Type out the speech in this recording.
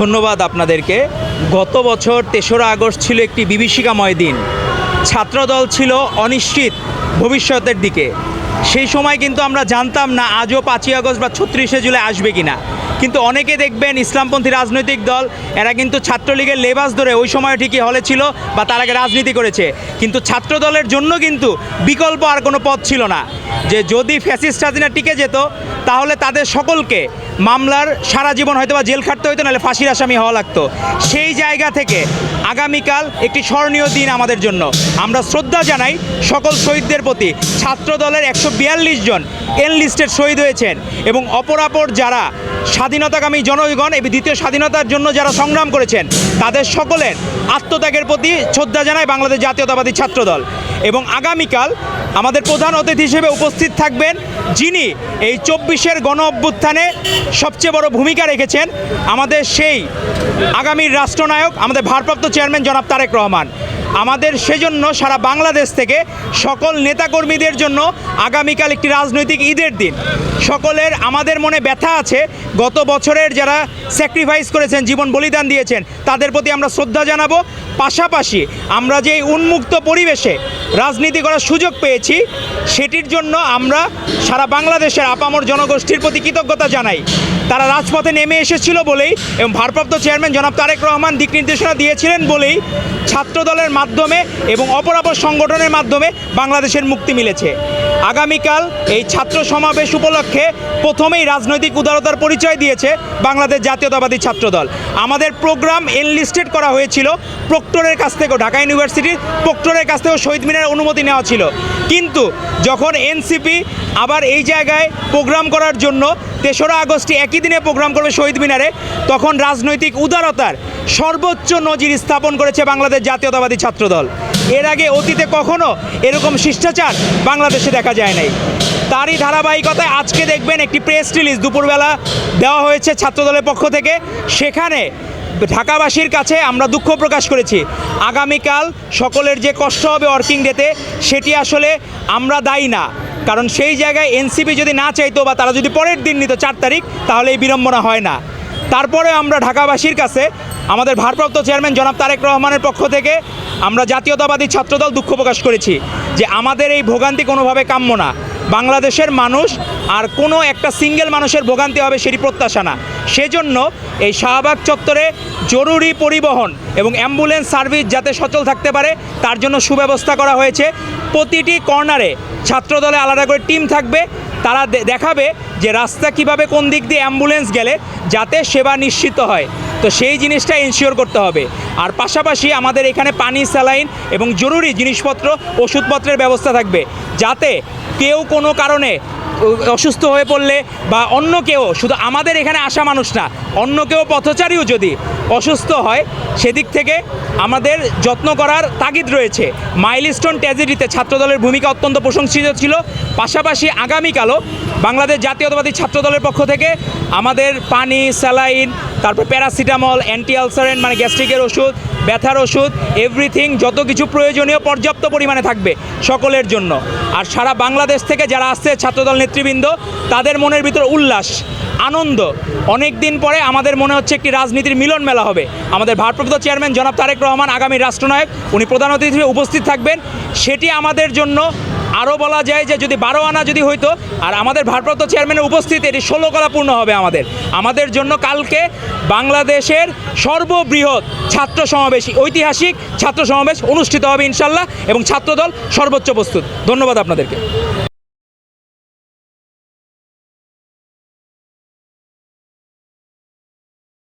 ধন্যবাদ আপনাদেরকে। গত বছর ৩রা আগস্ট ছিল একটি বিভীষিকাময় দিন। ছাত্রদল ছিল অনিশ্চিত ভবিষ্যতের দিকে। সেই সময় কিন্তু আমরা জানতাম না আজও ৫ই আগস্ট বা ৩৬শে জুলাই আসবে কিনা। কিন্তু অনেকে দেখবেন ইসলামপন্থী রাজনৈতিক দল এরা কিন্তু ছাত্রলীগের লেবাস ধরে ওই সময় ঠিকই হলে ছিল বা তার আগে রাজনীতি করেছে। কিন্তু ছাত্রদলের জন্য কিন্তু বিকল্প আর কোনো পথ ছিল না, যে যদি ফ্যাসিস্ট হাসিনা টিকে যেত তাহলে তাদের সকলকে মামলার সারা জীবন হয়তো বা জেল খাটতে হতো, নাহলে ফাঁসির আসামি হওয়া লাগতো। সেই জায়গা থেকে আগামীকাল একটি স্মরণীয় দিন আমাদের জন্য। আমরা শ্রদ্ধা জানাই সকল শহীদদের প্রতি। ছাত্রদলের ১৪২ জন এনলিস্টেড শহীদ হয়েছেন এবং অপরাপর যারা স্বাধীনতাকামী জনগণ এবং দ্বিতীয় স্বাধীনতার জন্য যারা সংগ্রাম করেছেন তাদের সকলের আত্মত্যাগের প্রতি শ্রদ্ধা জানায় বাংলাদেশ জাতীয়তাবাদী ছাত্রদল। এবং আগামীকাল আমাদের প্রধান অতিথি হিসেবে উপস্থিত থাকবেন যিনি এই ২৪-এর গণ অভ্যুত্থানে সবচেয়ে বড় ভূমিকা রেখেছেন, আমাদের সেই আগামীর রাষ্ট্রনায়ক, আমাদের ভারপ্রাপ্ত চেয়ারম্যান জনাব তারেক রহমান। আমাদের সেজন্য সারা বাংলাদেশ থেকে সকল নেতাকর্মীদের জন্য আগামীকাল একটি রাজনৈতিক ঈদের দিন। সকলের আমাদের মনে ব্যথা আছে, গত বছরের যারা স্যাক্রিফাইস করেছেন, জীবন বলিদান দিয়েছেন, তাদের প্রতি আমরা শ্রদ্ধা জানাবো। পাশাপাশি আমরা যে উন্মুক্ত পরিবেশে রাজনীতি করার সুযোগ পেয়েছি সেটির জন্য আমরা সারা বাংলাদেশের আপামর জনগোষ্ঠীর প্রতি কৃতজ্ঞতা জানাই। তারা রাজপথে নেমে এসেছিল বলেই এবং ভারপ্রাপ্ত চেয়ারম্যান জনাব তারেক রহমান দিক নির্দেশনা দিয়েছিলেন বলেই ছাত্রদলের মাধ্যমে এবং অপরাপর সংগঠনের মাধ্যমে বাংলাদেশের মুক্তি মিলেছে। আগামীকাল এই ছাত্র সমাবেশ উপলক্ষে প্রথমেই রাজনৈতিক উদারতার পরিচয় দিয়েছে বাংলাদেশ জাতীয়তাবাদী ছাত্রদল। আমাদের প্রোগ্রাম এনলিস্টেড করা হয়েছিল প্রক্টরের কাছ থেকেও, ঢাকা ইউনিভার্সিটির প্রক্টরের কাছ থেকেও শহীদ মিনারের অনুমতি নেওয়া ছিল। কিন্তু যখন এনসিপি আবার এই জায়গায় প্রোগ্রাম করার জন্য ৩রা আগস্টে একই দিনে প্রোগ্রাম করবে শহীদ মিনারে, তখন রাজনৈতিক উদারতার সর্বোচ্চ নজির স্থাপন করেছে বাংলাদেশ জাতীয়তাবাদী ছাত্রদল। এর আগে অতীতে কখনো এরকম শিষ্টাচার বাংলাদেশে দেখা যায় নাই। তারই ধারাবাহিকতায় আজকে দেখবেন একটি প্রেস রিলিজ দুপুরবেলা দেওয়া হয়েছে ছাত্রদলের পক্ষ থেকে। সেখানে ঢাকাবাসীর কাছে আমরা দুঃখ প্রকাশ করেছি। আগামীকাল সকলের যে কষ্ট হবে ওয়ার্কিং ডেতে, সেটি আসলে আমরা দায়ী না। কারণ সেই জায়গায় এনসিপি যদি না চাইতো বা তারা যদি পরের দিন নিত ৪ তারিখ, তাহলে এই বিড়ম্বনা হয় না। তারপরে আমরা ঢাকাবাসীর কাছে আমাদের ভারপ্রাপ্ত চেয়ারম্যান জনাব তারেক রহমানের পক্ষ থেকে আমরা জাতীয়তাবাদী ছাত্রদল দুঃখ প্রকাশ করেছি যে আমাদের এই ভোগান্তি কোনোভাবে কাম্য না। বাংলাদেশের মানুষ আর কোনো একটা সিঙ্গেল মানুষের ভোগান্তি হবে সেটি প্রত্যাশা না। সেজন্য এই শাহবাগ চত্বরে জরুরি পরিবহন এবং অ্যাম্বুলেন্স সার্ভিস যাতে সচল থাকতে পারে তার জন্য সুব্যবস্থা করা হয়েছে। প্রতিটি কর্নারে ছাত্রদলে আলাদা করে টিম থাকবে, তারা দেখাবে যে রাস্তা কিভাবে কোন দিক দিয়ে অ্যাম্বুলেন্স গেলে যাতে সেবা নিশ্চিত হয়। তো সেই জিনিসটা এনশিওর করতে হবে। আর পাশাপাশি আমাদের এখানে পানি, স্যালাইন এবং জরুরি জিনিসপত্র, ওষুধপত্রের ব্যবস্থা থাকবে, যাতে কেউ কোনো কারণে অসুস্থ হয়ে পড়লে বা অন্য কেউ, শুধু আমাদের এখানে আসা মানুষ না, অন্য কেউ পথচারীও যদি অসুস্থ হয় সেদিক থেকে আমাদের যত্ন করার তাগিদ রয়েছে। মাইলস্টোন ট্র্যাজেডিতে ছাত্রদলের ভূমিকা অত্যন্ত প্রশংসিত ছিল। পাশাপাশি আগামীকালও বাংলাদেশ জাতীয়তাবাদী ছাত্রদলের পক্ষ থেকে আমাদের পানি, স্যালাইন, তারপর প্যারাসিটামল, অ্যান্টি আলসারেন্ট মানে গ্যাস্ট্রিকের ওষুধ, ব্যথার ওষুধ, এভরিথিং যত কিছু প্রয়োজনীয় পর্যাপ্ত পরিমাণে থাকবে সকলের জন্য। আর সারা বাংলাদেশ থেকে যারা আসছে ছাত্রদল নেতৃবৃন্দ, তাদের মনের ভিতর উল্লাস, আনন্দ। অনেক দিন পরে আমাদের মনে হচ্ছে একটি রাজনীতির মিলন মেলা হবে। আমাদের ভারপ্রাপ্ত চেয়ারম্যান জনাব তারেক রহমান আগামী রাষ্ট্রনায়ক, উনি প্রধান অতিথি হিসেবে উপস্থিত থাকবেন। সেটি আমাদের জন্য আরও বলা যায় যে যদি 12 আনা যদি হইতো, আর আমাদের ভারপ্রাপ্ত চেয়ারম্যানের উপস্থিতি এটি 16 কলা পূর্ণ হবে। আমাদের জন্য কালকে বাংলাদেশের সর্ববৃহৎ ছাত্র সমাবেশ, ঐতিহাসিক ছাত্র সমাবেশ অনুষ্ঠিত হবে ইনশাল্লাহ, এবং ছাত্রদল সর্বোচ্চ প্রস্তুত। ধন্যবাদ আপনাদেরকে।